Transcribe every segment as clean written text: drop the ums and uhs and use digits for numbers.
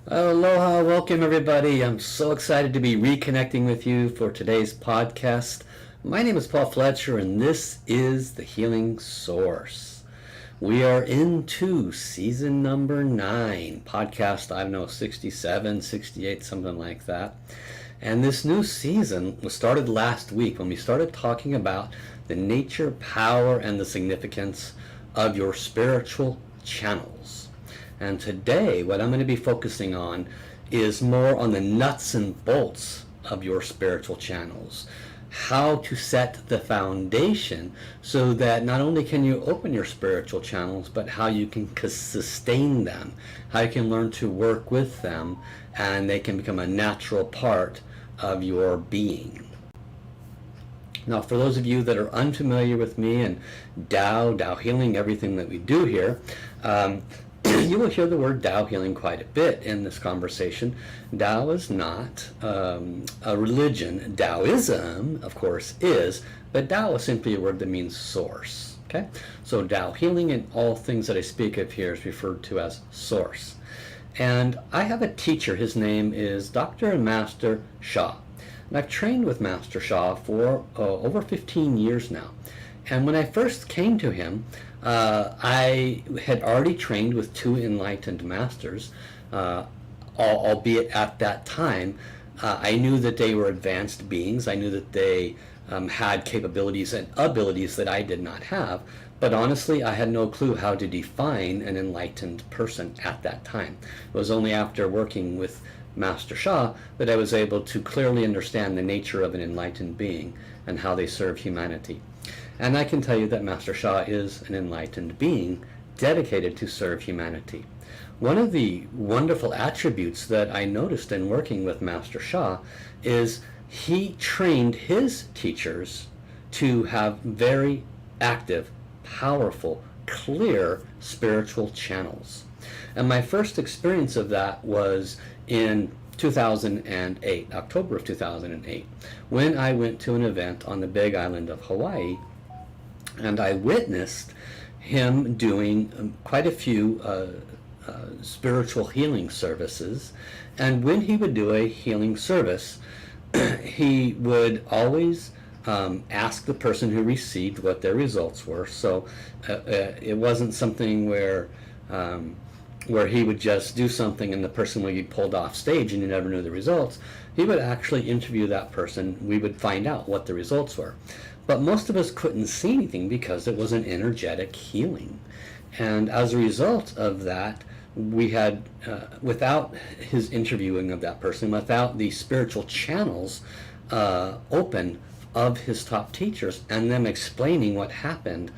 Aloha, welcome everybody. I'm so excited to be reconnecting with you for today's podcast. My name is Paul Fletcher and this is the Healing Source. We are into season number 9, podcast, I don't know, 67, 68, something like that. And this new season was started last week when we started talking about the nature, power, and the significance of your spiritual channels. And today, what I'm going to be focusing on is more on the nuts and bolts of your spiritual channels. How to set the foundation so that not only can you open your spiritual channels, but how you can sustain them, how you can learn to work with them, and they can become a natural part of your being. Now, for those of you that are unfamiliar with me and Tao healing, everything that we do here, you will hear the word Tao healing quite a bit in this conversation. Tao is not a religion. Taoism, of course, is, but Tao is simply a word that means source. Okay? So Tao healing and all things that I speak of here is referred to as source. And I have a teacher. His name is Dr. and Master Sha. And I've trained with Master Sha for over 15 years now. And when I first came to him, I had already trained with 2 enlightened masters, albeit at that time, I knew that they were advanced beings. I knew that they had capabilities and abilities that I did not have. But honestly, I had no clue how to define an enlightened person at that time. It was only after working with Master Sha that I was able to clearly understand the nature of an enlightened being and how they serve humanity. And I can tell you that Master Sha is an enlightened being dedicated to serve humanity. One of the wonderful attributes that I noticed in working with Master Sha is he trained his teachers to have very active, powerful, clear spiritual channels. And my first experience of that was in 2008, October of 2008, when I went to an event on the Big Island of Hawaii, and I witnessed him doing quite a few spiritual healing services. And when he would do a healing service, he would always ask the person who received what their results were. So it wasn't something where he would just do something and the person would be pulled off stage and you never knew the results. He would actually interview that person. We would find out what the results were. But most of us couldn't see anything because it was an energetic healing. And as a result of that, we had, without his interviewing of that person, without the spiritual channels open of his top teachers and them explaining what happened,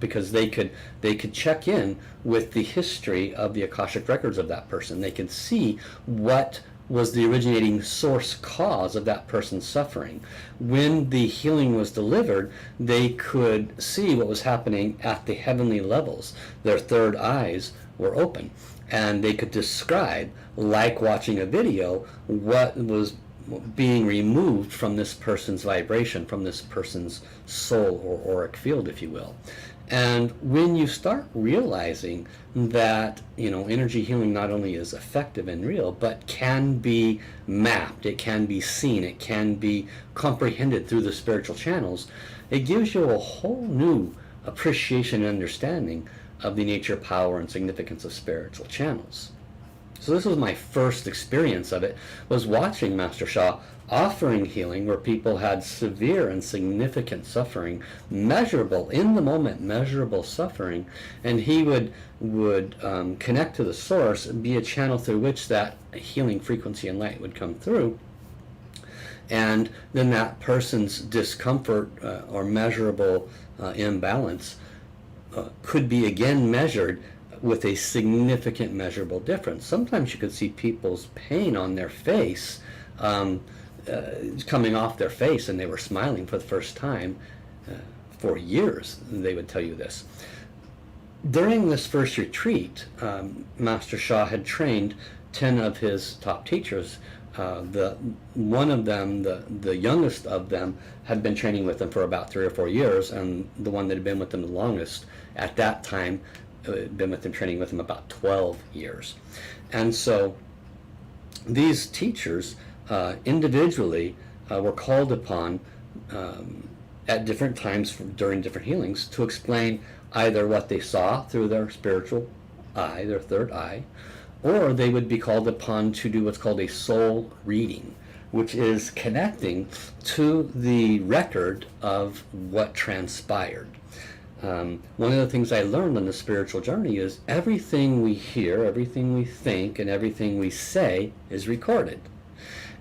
because they could check in with the history of the Akashic records of that person. They could see what was the originating source cause of that person's suffering. When the healing was delivered, they could see what was happening at the heavenly levels. Their third eyes were open, and they could describe, like watching a video, what was being removed from this person's vibration, from this person's soul or auric field, if you will. And when you start realizing that, energy healing not only is effective and real, but can be mapped, it can be seen, it can be comprehended through the spiritual channels, it gives you a whole new appreciation and understanding of the nature, power, and significance of spiritual channels. So this was my first experience of it, was watching Master Sha offering healing where people had severe and significant suffering, measurable, in the moment, measurable suffering, and he would connect to the source, be a channel through which that healing frequency and light would come through. And then that person's discomfort or measurable imbalance could be again measured with a significant measurable difference. Sometimes you could see people's pain on their face coming off their face, and they were smiling for the first time for years. They would tell you this. During this first retreat, Master Sha had trained 10 of his top teachers. One of them, the youngest of them, had been training with them for about 3 or 4 years, and the one that had been with them the longest at that time been with him, training with him about 12 years. And so these teachers individually were called upon at different times during different healings to explain either what they saw through their spiritual eye, their third eye, or they would be called upon to do what's called a soul reading, which is connecting to the record of what transpired. One of the things I learned on the spiritual journey is everything we hear, everything we think, and everything we say is recorded.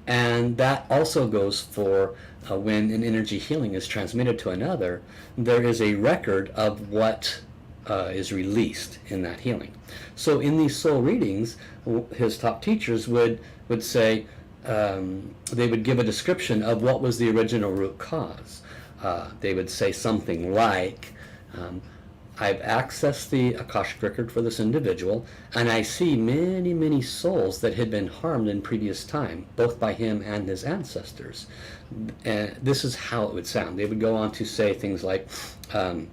And that also goes for when an energy healing is transmitted to another, there is a record of what is released in that healing. So in these soul readings, his top teachers would say, they would give a description of what was the original root cause. They would say something like, I've accessed the Akashic record for this individual, and I see many, many souls that had been harmed in previous time, both by him and his ancestors. And this is how it would sound. They would go on to say things like, I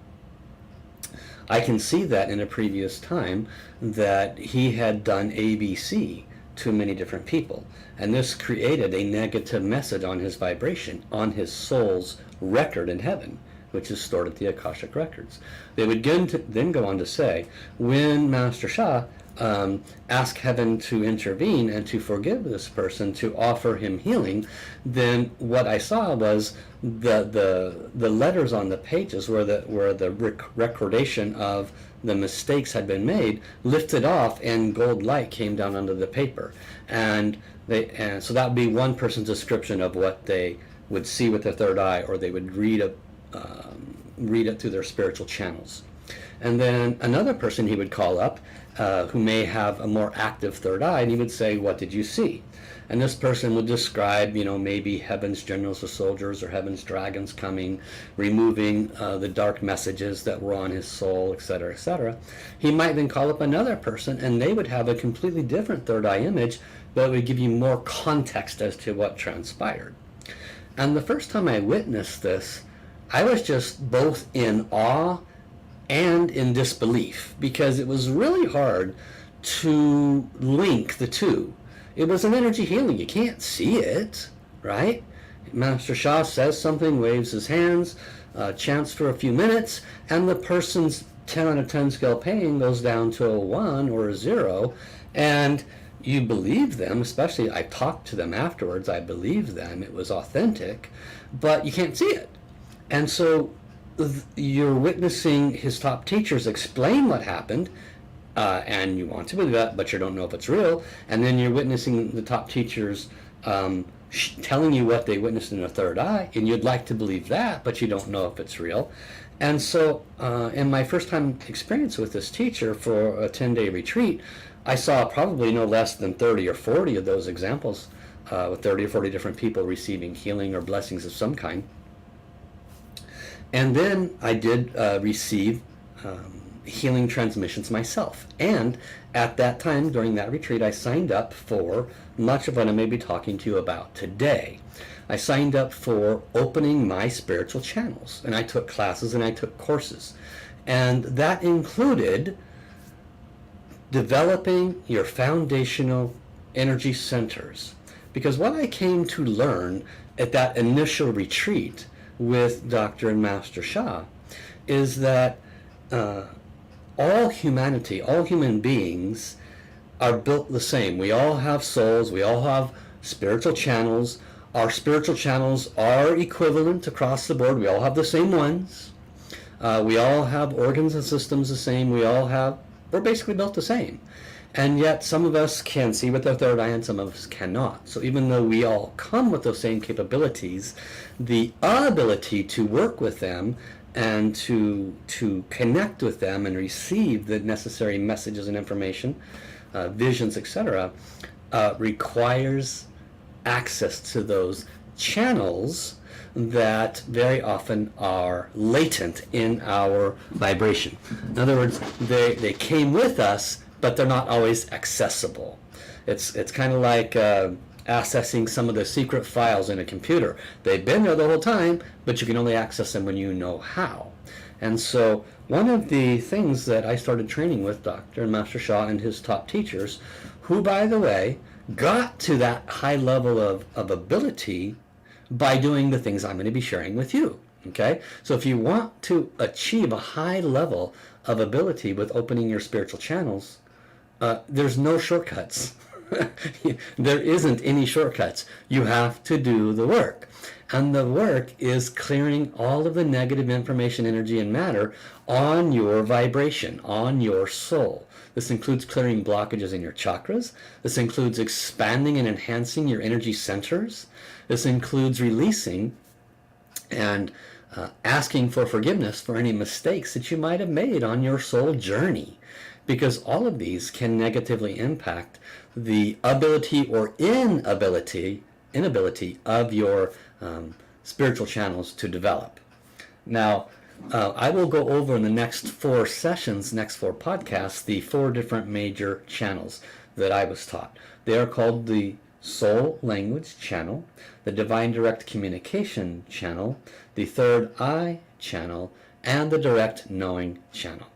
can see that in a previous time that he had done ABC to many different people, and this created a negative message on his vibration, on his soul's record in heaven, which is stored at the Akashic records. They would then go on to say, when Master Sha asked heaven to intervene and to forgive this person, to offer him healing, then what I saw was the letters on the pages where the recordation of the mistakes had been made lifted off, and gold light came down onto the paper. And so that would be one person's description of what they would see with their third eye, or they would read it through their spiritual channels. And then another person he would call up who may have a more active third eye, and he would say, what did you see? And this person would describe, maybe heaven's generals or soldiers or heaven's dragons coming, removing the dark messages that were on his soul, etc., etc. He might then call up another person, and they would have a completely different third eye image, but it would give you more context as to what transpired. And the first time I witnessed this, I was just both in awe and in disbelief, because it was really hard to link the two. It was an energy healing. You can't see it, right? Master Sha says something, waves his hands, chants for a few minutes, and the person's 10 out of 10 scale pain goes down to a 1 or a 0, and you believe them, especially I talked to them afterwards, I believed them, it was authentic, but you can't see it. And so you're witnessing his top teachers explain what happened, and you want to believe that, but you don't know if it's real. And then you're witnessing the top teachers telling you what they witnessed in their third eye, and you'd like to believe that, but you don't know if it's real. And so in my first time experience with this teacher for a 10-day retreat, I saw probably no less than 30 or 40 of those examples, with 30 or 40 different people receiving healing or blessings of some kind. And then I did receive healing transmissions myself. And at that time, during that retreat, I signed up for much of what I may be talking to you about today. I signed up for opening my spiritual channels, and I took classes and I took courses. And that included developing your foundational energy centers. Because what I came to learn at that initial retreat with Dr. and Master Sha is that all humanity, all human beings are built the same. We all have souls, we all have spiritual channels. Our spiritual channels are equivalent across the board. We all have the same ones. We all have organs and systems the same. We're basically built the same. And yet some of us can see with our third eye and some of us cannot. So even though we all come with those same capabilities, the ability to work with them and to connect with them and receive the necessary messages and information, visions, etc., requires access to those channels that very often are latent in our vibration. In other words, they came with us, but they're not always accessible. It's kind of like accessing some of the secret files in a computer. They've been there the whole time, but you can only access them when you know how. And so one of the things that I started training with Dr. and Master Sha and his top teachers, who, by the way, got to that high level of ability by doing the things I'm going to be sharing with you. Okay? So if you want to achieve a high level of ability with opening your spiritual channels, there's no shortcuts. There isn't any shortcuts. You have to do the work. And the work is clearing all of the negative information, energy, and matter on your vibration, on your soul. This includes clearing blockages in your chakras. This includes expanding and enhancing your energy centers. This includes releasing and asking for forgiveness for any mistakes that you might have made on your soul journey, because all of these can negatively impact the ability or inability of your spiritual channels to develop. Now, I will go over in the next 4 sessions, next 4 podcasts, the 4 different major channels that I was taught. They are called the Soul Language Channel, the Divine Direct Communication Channel, the Third Eye Channel, and the Direct Knowing Channel.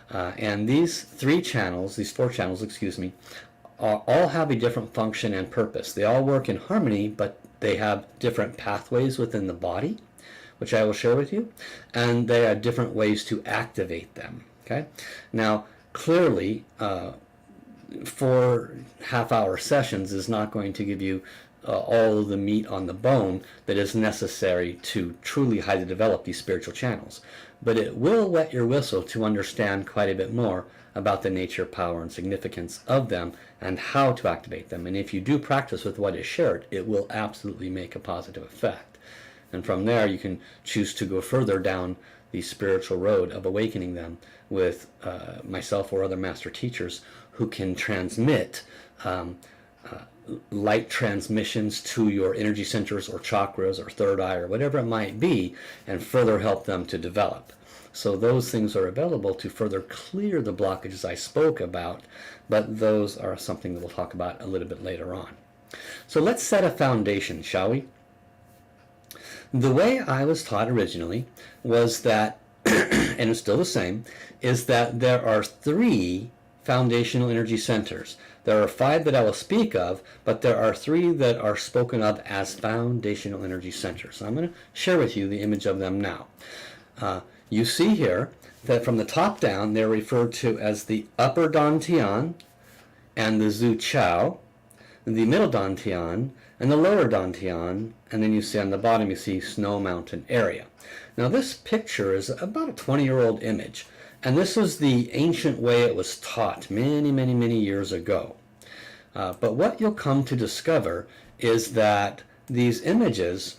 And these 4 channels, all have a different function and purpose. They all work in harmony, but they have different pathways within the body, which I will share with you, and there are different ways to activate them. Okay? Now, clearly, 4 half-hour sessions is not going to give you all of the meat on the bone that is necessary to truly highly develop these spiritual channels. But it will wet your whistle to understand quite a bit more about the nature, power, and significance of them and how to activate them. And if you do practice with what is shared, it will absolutely make a positive effect. And from there, you can choose to go further down the spiritual road of awakening them with myself or other master teachers who can transmit light transmissions to your energy centers or chakras or third eye or whatever it might be, and further help them to develop. So those things are available to further clear the blockages I spoke about, but those are something that we'll talk about a little bit later on. So let's set a foundation, shall we? The way I was taught originally was that, and it's still the same, is that there are 3 foundational energy centers. There are 5 that I will speak of, but there are 3 that are spoken of as foundational energy centers. So I'm going to share with you the image of them now. You see here that from the top down, they're referred to as the upper Dantian and the Zhu Chao, the middle Dantian and the lower Dantian, and then you see on the bottom, you see Snow Mountain area. Now this picture is about a 20-year-old image, and this is the ancient way it was taught many years ago. But what you'll come to discover is that these images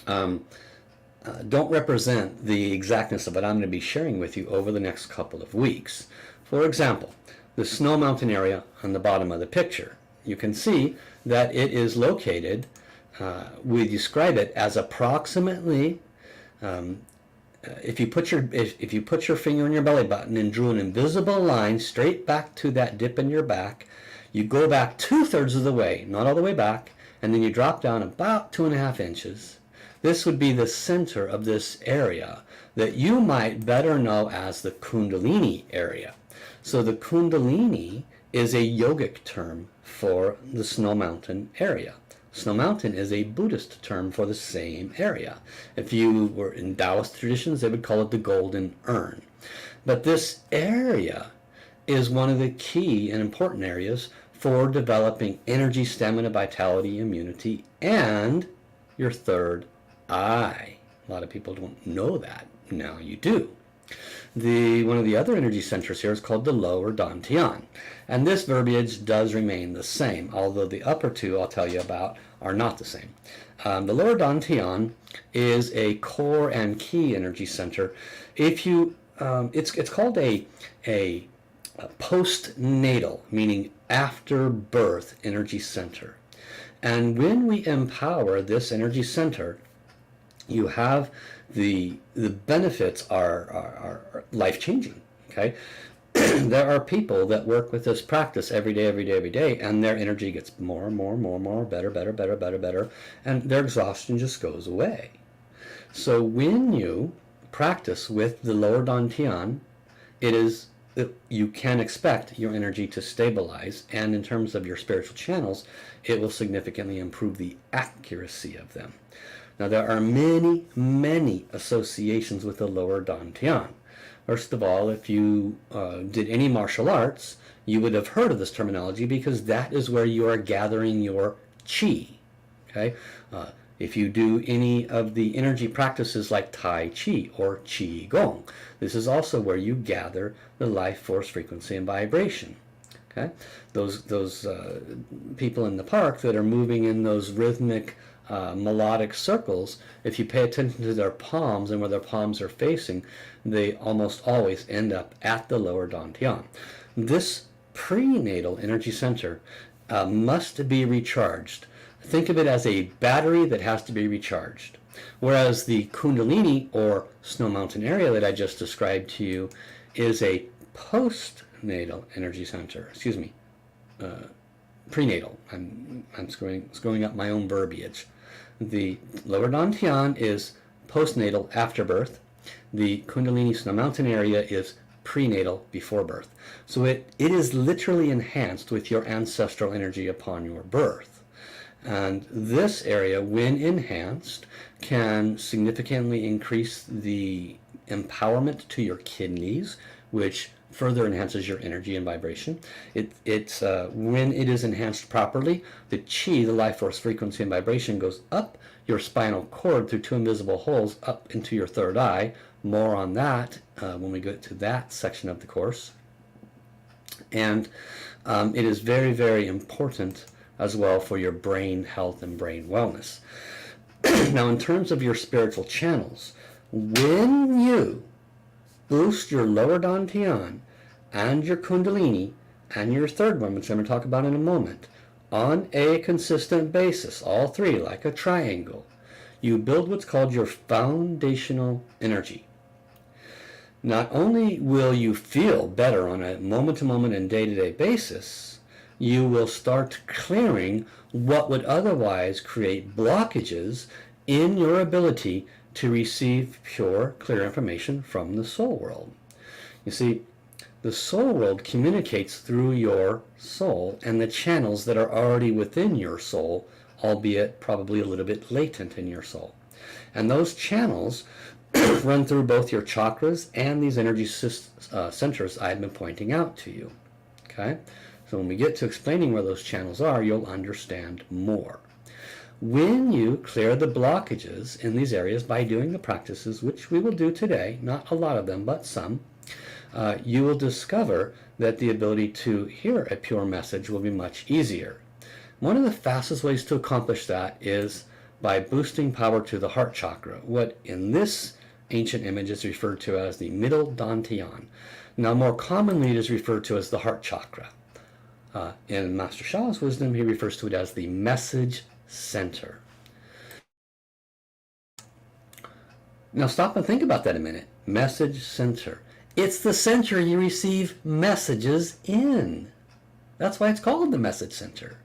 don't represent the exactness of what I'm going to be sharing with you over the next couple of weeks. For example, the Snow Mountain area on the bottom of the picture. You can see that it is located, we describe it as approximately, if you put your finger on your belly button and drew an invisible line straight back to that dip in your back, you go back 2/3 of the way, not all the way back, and then you drop down about 2.5 inches. This would be the center of this area that you might better know as the Kundalini area. So the Kundalini is a yogic term for the Snow Mountain area. Snow Mountain is a Buddhist term for the same area. If you were in Taoist traditions, they would call it the Golden Urn. But this area is one of the key and important areas for developing energy, stamina, vitality, immunity, and your third eye. A lot of people don't know that. Now you do. One of the other energy centers here is called the lower Dantian. And this verbiage does remain the same, although the upper 2 I'll tell you about are not the same. The lower Dantian is a core and key energy center. If you, it's called a postnatal, meaning after birth energy center. And when we empower this energy center, you have the benefits are life-changing. Okay, there are people that work with this practice every day, and their energy gets more and more, better, and their exhaustion just goes away. So when you practice with the lower dantian, you can expect your energy to stabilize, and in terms of your spiritual channels, it will significantly improve the accuracy of them. Now, there are many, many associations with the lower dantian. First of all, if you did any martial arts, you would have heard of this terminology because that is where you are gathering your chi. Okay? If you do any of the energy practices like Tai Chi or Qi Gong, this is also where you gather the life force, frequency, and vibration. Okay, those people in the park that are moving in those rhythmic, melodic circles, if you pay attention to their palms and where their palms are facing, they almost always end up at the lower dantian. This prenatal energy center must be recharged. Think of it as a battery that has to be recharged. Whereas the Kundalini or Snow Mountain area that I just described to you is a postnatal energy center. Excuse me, prenatal. I'm screwing up my own verbiage. The lower dantian is postnatal, after birth. The Kundalini Snow Mountain area is prenatal, before birth. So it is literally enhanced with your ancestral energy upon your birth. And this area, when enhanced, can significantly increase the empowerment to your kidneys, which further enhances your energy and vibration. When it is enhanced properly, the chi, the life force, frequency, and vibration goes up your spinal cord through two invisible holes up into your third eye. More on that when we get to that section of the course. And it is very, very important as well for your brain health and brain wellness. Now, in terms of your spiritual channels, when you boost your lower dantian and your kundalini and your third one, which I'm going to talk about in a moment, on a consistent basis, all three like a triangle, you build what's called your foundational energy. Not only will you feel better on a moment-to-moment and day-to-day basis, you will start clearing what would otherwise create blockages in your ability to receive pure, clear information from the soul world. You see, the soul world communicates through your soul and the channels that are already within your soul, albeit probably a little bit latent in your soul. And those channels run through both your chakras and these energy centers I've been pointing out to you. Okay? So when we get to explaining where those channels are, you'll understand more. When you clear the blockages in these areas by doing the practices, which we will do today, not a lot of them, but some, you will discover that the ability to hear a pure message will be much easier. One of the fastest ways to accomplish that is by boosting power to the heart chakra, what in this ancient image is referred to as the middle dantian. Now, more commonly, it is referred to as the heart chakra. In Master Sha's wisdom, he refers to it as the message center. Now stop and think about that a minute. Message center. It's the center you receive messages in. That's why it's called the message center.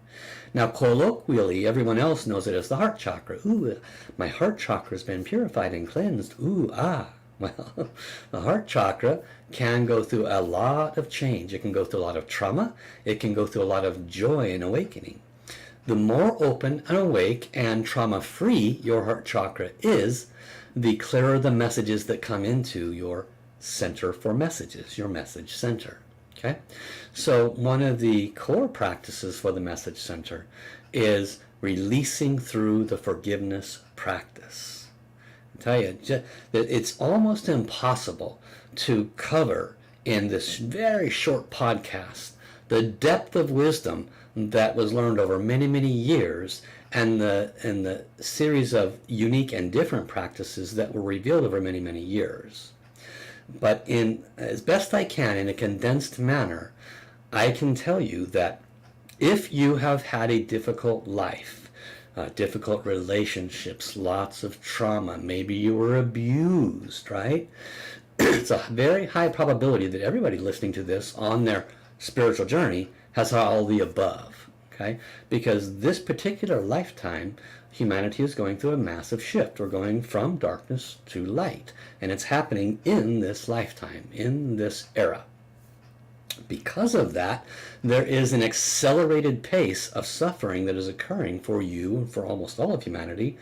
Now colloquially, everyone else knows it as the heart chakra. Ooh, my heart chakra has been purified and cleansed. Ooh, ah. Well, the heart chakra can go through a lot of change. It can go through a lot of trauma. It can go through a lot of joy and awakening. The more open and awake and trauma-free your heart chakra is, the clearer the messages that come into your center for messages, your message center. Okay? So one of the core practices for the message center is releasing through the forgiveness practice. Tell you, it's almost impossible to cover in this very short podcast the depth of wisdom that was learned over many, many years and the series of unique and different practices that were revealed over many, many years. But in as best I can, in a condensed manner, I can tell you that if you have had a difficult life, difficult relationships, lots of trauma, maybe you were abused, right? It's a very high probability that everybody listening to this on their spiritual journey has all the above, okay? Because this particular lifetime, humanity is going through a massive shift. We're going from darkness to light, and it's happening in this lifetime, in this era. Because of that, there is an accelerated pace of suffering that is occurring for you and for almost all of humanity,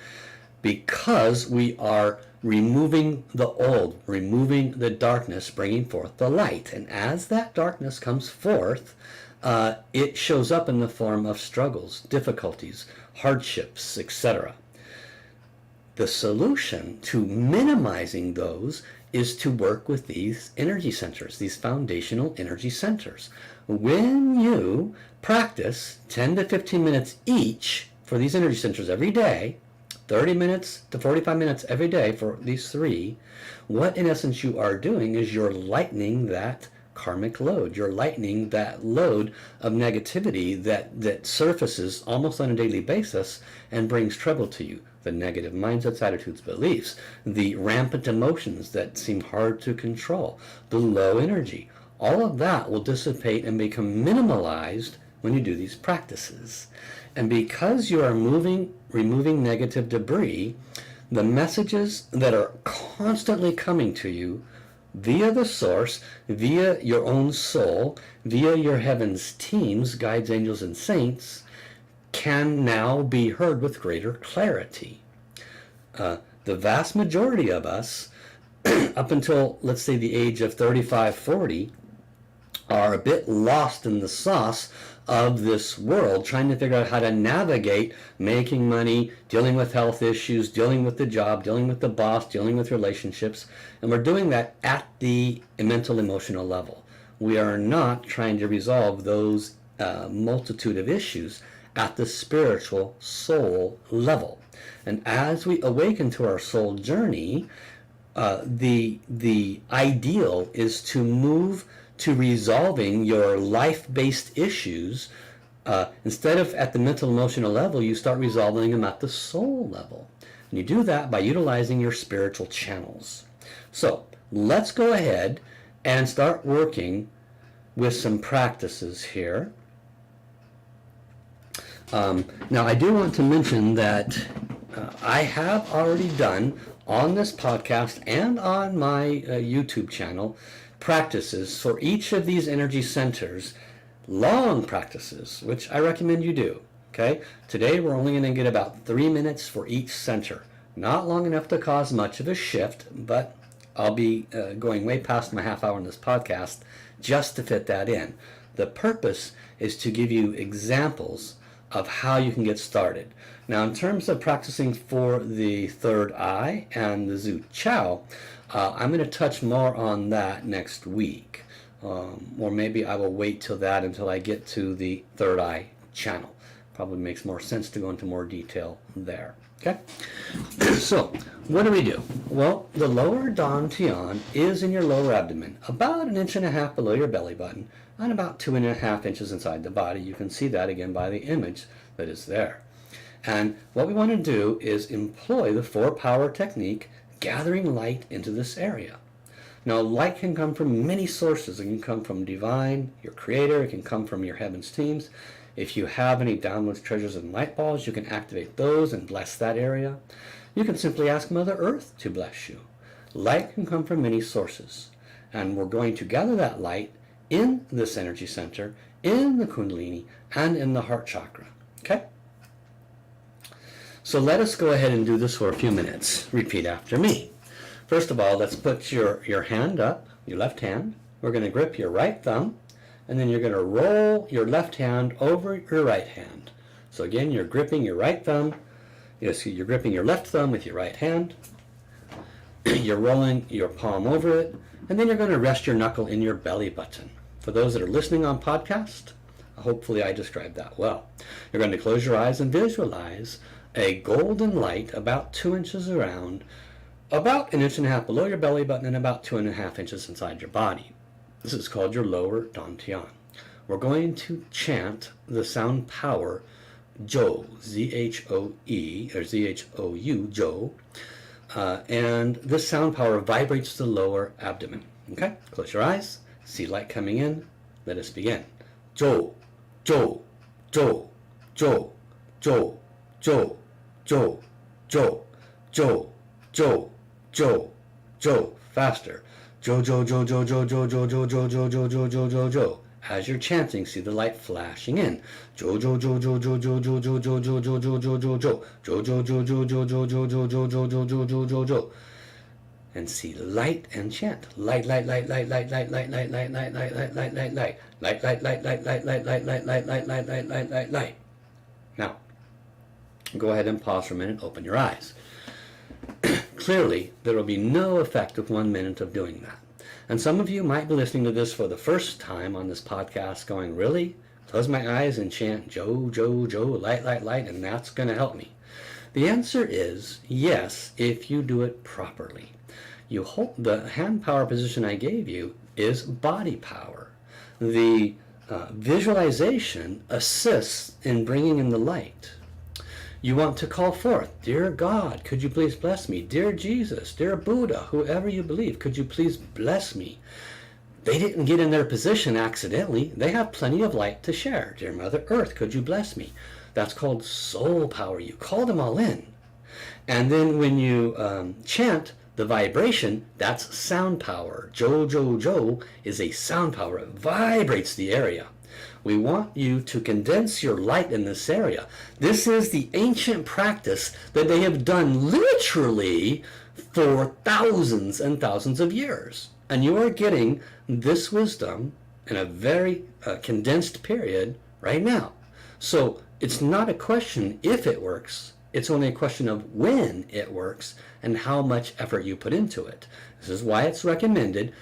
because we are removing the old, removing the darkness, bringing forth the light. And as that darkness comes forth, it shows up in the form of struggles, difficulties, hardships, etc. The solution to minimizing those is to work with these energy centers, these foundational energy centers. When you practice 10 to 15 minutes each for these energy centers every day, 30 minutes to 45 minutes every day for these three, what in essence you are doing is you're lightening that karmic load. You're lightening that load of negativity that surfaces almost on a daily basis and brings trouble to you. The negative mindsets, attitudes, beliefs, the rampant emotions that seem hard to control, the low energy. All of that will dissipate and become minimalized when you do these practices. And because you are removing negative debris, the messages that are constantly coming to you via the source, via your own soul, via your heaven's teams, guides, angels, and saints, can now be heard with greater clarity. The vast majority of us, up until, let's say, the age of 35, 40, are a bit lost in the sauce of this world, trying to figure out how to navigate making money, dealing with health issues, dealing with the job, dealing with the boss, dealing with relationships. And we're doing that at the mental, emotional level. We are not trying to resolve those multitude of issues at the spiritual soul level. And as we awaken to our soul journey, the ideal is to move to resolving your life-based issues. Instead of at the mental, emotional level, you start resolving them at the soul level. And you do that by utilizing your spiritual channels. So let's go ahead and start working with some practices here. Now, I do want to mention that I have already done on this podcast and on my YouTube channel practices for each of these energy centers, long practices, which I recommend you do. Okay, today we're only going to get about 3 minutes for each center. Not long enough to cause much of a shift, but I'll be going way past my half hour in this podcast just to fit that in. The purpose is to give you examples of how you can get started. Now, in terms of practicing for the third eye and the Zhu Chao, I'm going to touch more on that next week. Or maybe I will wait till I get to the third eye channel. Probably makes more sense to go into more detail there. Okay? So, what do? Well, the lower dantian is in your lower abdomen, about 1.5 inches below your belly button, and about 2.5 inches inside the body. You can see that again by the image that is there. And what we want to do is employ the 4-power technique, gathering light into this area. Now, light can come from many sources. It can come from divine, your creator. It can come from your heavens teams. If you have any downloads, treasures, and light balls, you can activate those and bless that area. You can simply ask Mother Earth to bless you. Light can come from many sources. And we're going to gather that light in this energy center, in the Kundalini, and in the heart chakra. Okay? So let us go ahead and do this for a few minutes. Repeat after me. First of all, let's put your hand up, your left hand. We're going to grip your right thumb, and then you're going to roll your left hand over your right hand. So again, you're gripping your right thumb. You're gripping your left thumb with your right hand. You're rolling your palm over it, and then you're going to rest your knuckle in your belly button. For those that are listening on podcast, hopefully I described that well. You're going to close your eyes and visualize a golden light about 2 inches around, about 1.5 inches below your belly button, and about 2.5 inches inside your body. This is called your lower dantian. We're going to chant the sound power Jo, Z-H-O-E, or Z-H-O-U, Jo, and this sound power vibrates the lower abdomen. Okay? Close your eyes. See light coming in. Let us begin. Jo, Jo, Jo, Jo, Jo, Jo, Jo, Jo, Jo, Jo, Jo, Jo. Faster. Jo, Jo, Jo, Jo, Jo, Jo, Jo, Jo, Jo, Jo, Jo, Jo, Jo, Jo, Jo. As you're chanting, see the light flashing in. Jo, Jo, Jo, Jo, Jo, Jo, Jo, Jo, Jo, Jo, Jo, Jo, Jo, Jo, Jo. Jo, Jo, Jo, Jo, Jo, Jo, Jo, Jo, Jo, Jo, Jo, Jo, Jo, Jo, Jo. And see light and chant. Light, light, light, light, light, light, light, light, light, light, light, light, light, light, light. Light, light, light, light, light, light, light, light, light, light, light, light, light, light, light. Now, go ahead and pause for a minute, open your eyes. Clearly, there will be no effect of 1 minute of doing that. And some of you might be listening to this for the first time on this podcast going, really? Close my eyes and chant Jo, Jo, Jo, light, light, light, and that's going to help me. The answer is yes, if you do it properly. You hold the hand power position I gave you is body power. The visualization assists in bringing in the light. You want to call forth, dear God, could you please bless me? Dear Jesus, dear Buddha, whoever you believe, could you please bless me? They didn't get in their position accidentally. They have plenty of light to share. Dear Mother Earth, could you bless me? That's called soul power. You call them all in. And then when you chant the vibration, that's sound power. Jo, Jo, Jo is a sound power. It vibrates the area. We want you to condense your light in this area. This is the ancient practice that they have done literally for thousands and thousands of years. And you are getting this wisdom in a very condensed period right now. So it's not a question if it works. It's only a question of when it works and how much effort you put into it. This is why it's recommended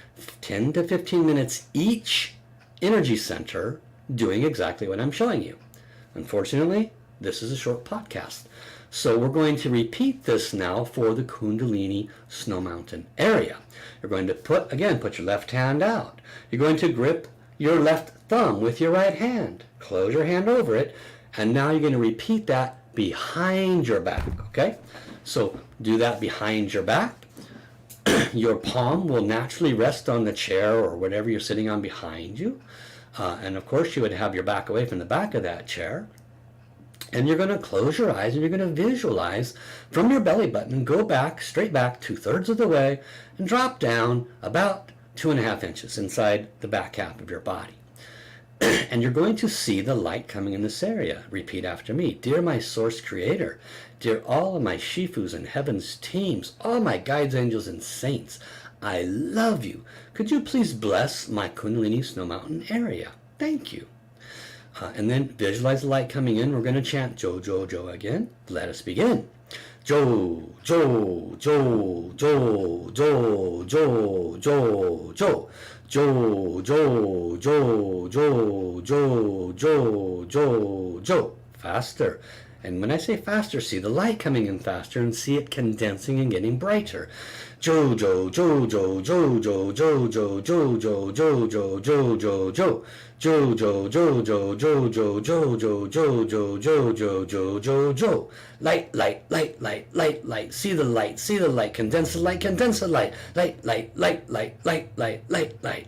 10 to 15 minutes each energy center doing exactly what I'm showing you. Unfortunately, this is a short podcast. So we're going to repeat this now for the Kundalini Snow Mountain area. You're going to put your left hand out. You're going to grip your left thumb with your right hand. Close your hand over it. And now you're going to repeat that behind your back, okay? So do that behind your back. Your palm will naturally rest on the chair or whatever you're sitting on behind you. And of course you would have your back away from the back of that chair. And you're going to close your eyes and you're going to visualize from your belly button and go back, straight back 2/3 of the way and drop down about 2.5 inches inside the back half of your body. And you're going to see the light coming in this area. Repeat after me. Dear my source creator, dear all of my Shifus and heaven's teams, all my guides, angels, and saints, I love you. Could you please bless my Kundalini Snow Mountain area? Thank you. And then visualize the light coming in. We're going to chant Jo, Jo, Jo again. Let us begin. Jo, Jo, Jo, Jo, Jo, Jo, Jo, Jo. Jo, Jo, Jo, Jo, Jo, Jo, Jo, Jo. Faster. And when I say faster, see the light coming in faster and see it condensing and getting brighter. Jo, Jo, Jo, Jo, Jo, Jo, Jo, Jo, Jo, Jo, Jo, Jo, Jo, Jo, Jo. Jo, Jo, Jo, Jo, Jo, Jo, Jo, Jo, Jo, Jo, Jo, Jo, Jo, Jo, Jo. Light, light, light, light, light, light. See the light, condense the light, condense the light. Light, light, light, light, light, light, light, light.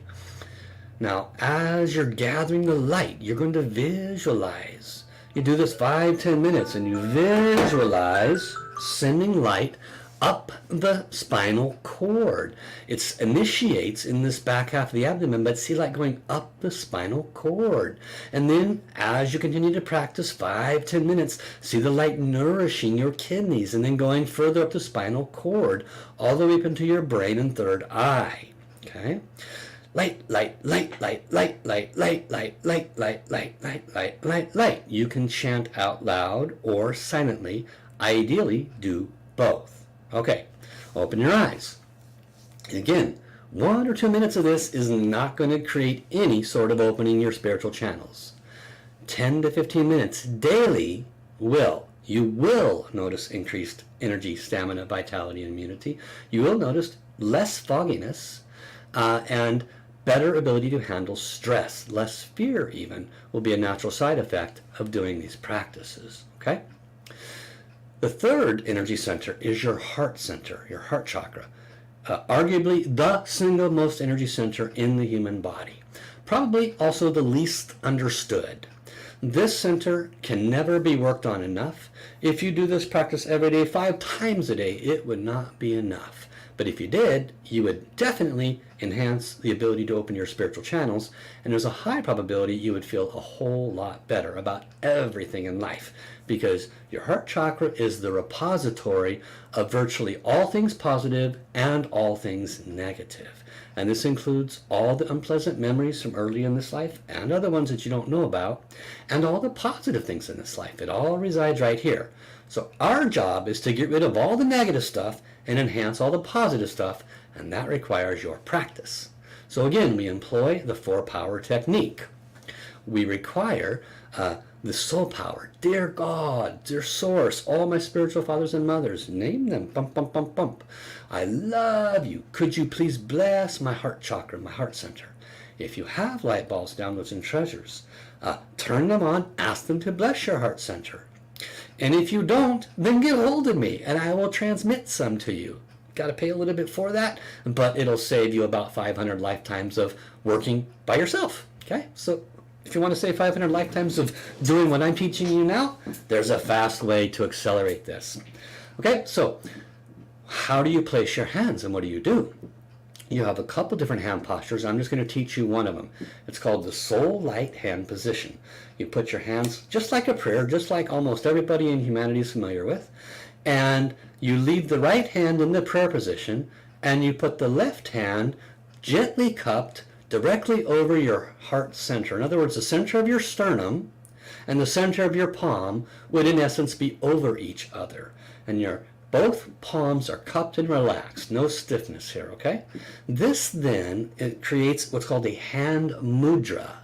Now, as you're gathering the light, you're going to visualize. You do this 5-10 minutes and you visualize sending light up the spinal cord. It initiates in this back half of the abdomen, but see light going up the spinal cord. And then as you continue to practice 5-10 minutes, see the light nourishing your kidneys and then going further up the spinal cord, all the way up into your brain and third eye. Okay? Light, light, light, light, light, light, light, light, light, light, light, light, light, light, light. You can chant out loud or silently. Ideally, do both. Okay, open your eyes. And again, 1 or 2 minutes of this is not going to create any sort of opening your spiritual channels. 10 to 15 minutes daily will. You will notice increased energy, stamina, vitality, and immunity. You will notice less fogginess and better ability to handle stress. Less fear even will be a natural side effect of doing these practices. Okay? The third energy center is your heart center, your heart chakra. Arguably the single most energy center in the human body. Probably also the least understood. This center can never be worked on enough. If you do this practice every day, 5 times a day, it would not be enough. But if you did, you would definitely enhance the ability to open your spiritual channels, and there's a high probability you would feel a whole lot better about everything in life, because your heart chakra is the repository of virtually all things positive and all things negative. And this includes all the unpleasant memories from early in this life and other ones that you don't know about, and all the positive things in this life. It all resides right here. So our job is to get rid of all the negative stuff and enhance all the positive stuff, and that requires your practice. So again, we employ the 4-power technique. We require the soul power. Dear God, dear Source, all my spiritual fathers and mothers, name them, bump, bump, bump, bump. I love you. Could you please bless my heart chakra, my heart center? If you have light balls, downloads, and treasures, turn them on, ask them to bless your heart center. And if you don't, then get hold of me and I will transmit some to you. Got to pay a little bit for that, but it'll save you about 500 lifetimes of working by yourself. Okay? So if you want to save 500 lifetimes of doing what I'm teaching you now, there's a fast way to accelerate this. Okay? So how do you place your hands and what do you do? You have a couple different hand postures. I'm just going to teach you one of them. It's called the soul light hand position. You put your hands just like a prayer, just like almost everybody in humanity is familiar with, and you leave the right hand in the prayer position, and you put the left hand gently cupped directly over your heart center. In other words, the center of your sternum and the center of your palm would in essence be over each other, and your both palms are cupped and relaxed, no stiffness here, okay? This then, it creates what's called a hand mudra,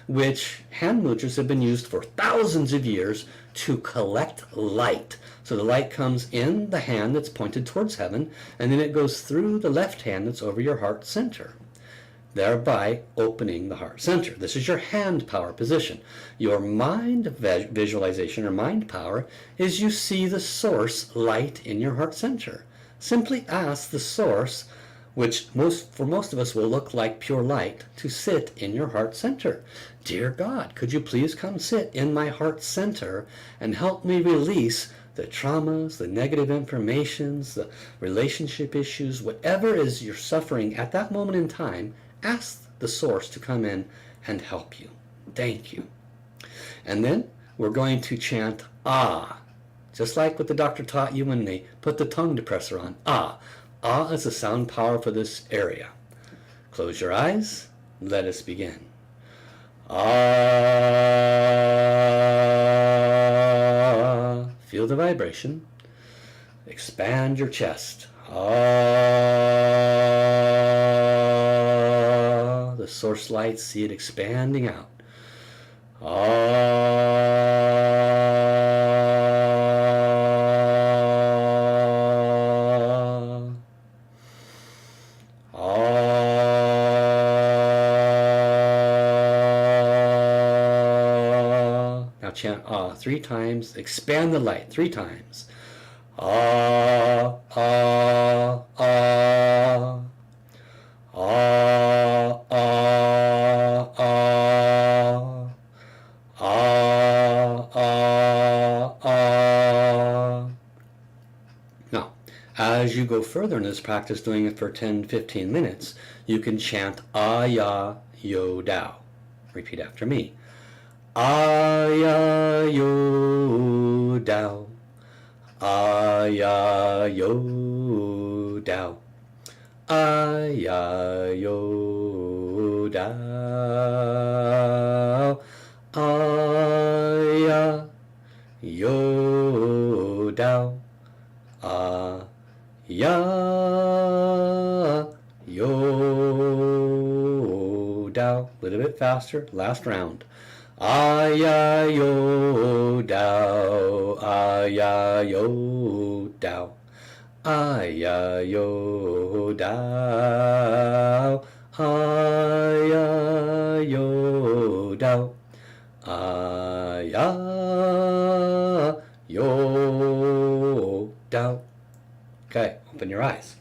which hand mudras have been used for thousands of years to collect light. So the light comes in the hand that's pointed towards heaven, and then it goes through the left hand that's over your heart center, thereby opening the heart center. This is your hand power position. Your mind visualization or mind power is you see the source light in your heart center. Simply ask the source, which for most of us will look like pure light, to sit in your heart center. Dear God, could you please come sit in my heart center and help me release the traumas, the negative informations, the relationship issues, whatever is you're suffering at that moment in time. Ask the source to come in and help you. Thank you. And then we're going to chant Ah, just like what the doctor taught you when they put the tongue depressor on. Ah. Ah is the sound power for this area. Close your eyes. Let us begin. Ah. Feel the vibration. Expand your chest. Ah. The source light, see it expanding out. Now chant Ah 3 times. Expand the light 3 times. Ah, ah, ah. Ah, ah, ah. Ah, ah, ah. Now, as you go further in this practice, doing it for 10-15 minutes, you can chant Ah, Ya, Yo, Tao. Repeat after me. Ah, Ya, Yo, Tao. Ah, Ya, Yo, Tao. Ah, Ya, Yo, Tao. Ah, Ya, Yo, Tao. Ah, Ya, Yo, Tao. A little bit faster. Last round. Ah, Ya, Yo, Tao. Ah, Ya, Yo, Tao. Ah, Ya, Yo, Tao. Ah, Ya, Yo, Tao. Ah, Ya, Yo, Tao. Okay, open your eyes.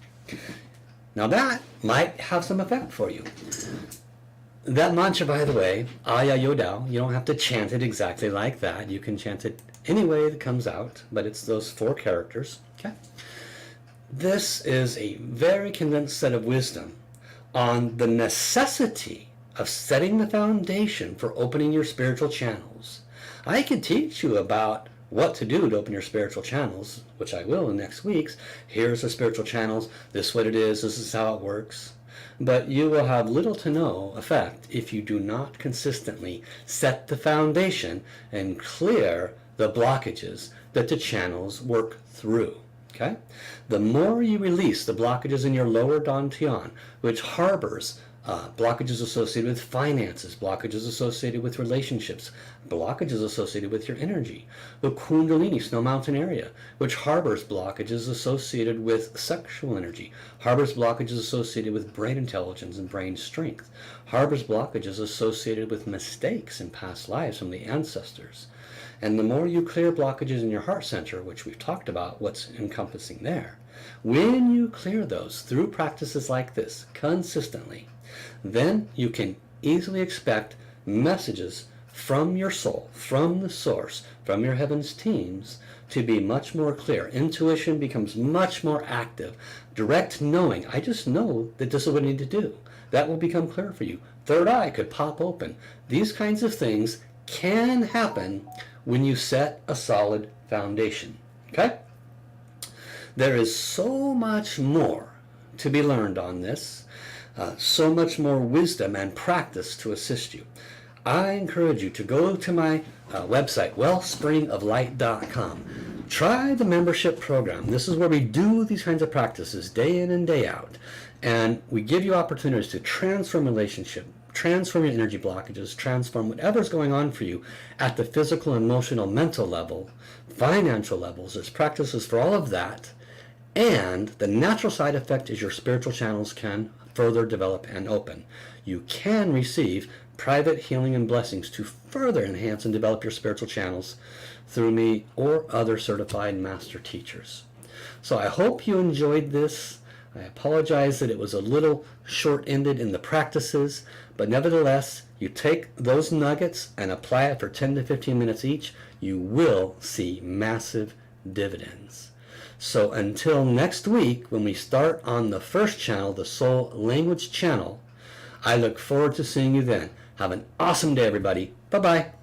Now that might have some effect for you. That mantra, by the way, Aya Yodao, you don't have to chant it exactly like that. You can chant it any way that comes out, but it's those 4 characters. Okay. This is a very condensed set of wisdom on the necessity of setting the foundation for opening your spiritual channels. I could teach you about what to do to open your spiritual channels, which I will in next week's. Here's the spiritual channels. This is what it is. This is how it works. But you will have little to no effect if you do not consistently set the foundation and clear the blockages that the channels work through. Okay? The more you release the blockages in your lower dantian, which harbors blockages associated with finances, blockages associated with relationships, blockages associated with your energy. The Kundalini, Snow Mountain area, which harbors blockages associated with sexual energy, harbors blockages associated with brain intelligence and brain strength, harbors blockages associated with mistakes in past lives from the ancestors. And the more you clear blockages in your heart center, which we've talked about what's encompassing there, when you clear those through practices like this consistently, then you can easily expect messages from your soul, from the source, from your heavens teams to be much more clear. Intuition becomes much more active. Direct knowing, I just know that this is what I need to do. That will become clear for you. Third eye could pop open. These kinds of things can happen when you set a solid foundation. Okay? There is so much more to be learned on this. So much more wisdom and practice to assist you. I encourage you to go to my website, wellspringoflight.com. Try the membership program. This is where we do these kinds of practices day in and day out. And we give you opportunities to transform relationship, transform your energy blockages, transform whatever's going on for you at the physical, emotional, mental level, financial levels. There's practices for all of that. And the natural side effect is your spiritual channels can further develop and open. You can receive private healing and blessings to further enhance and develop your spiritual channels through me or other certified master teachers. So I hope you enjoyed this. I apologize that it was a little short-ended in the practices, but nevertheless, you take those nuggets and apply it for 10 to 15 minutes each, you will see massive dividends. So until next week, when we start on the first channel, the Soul Language channel, I look forward to seeing you then. Have an awesome day, everybody. Bye-bye.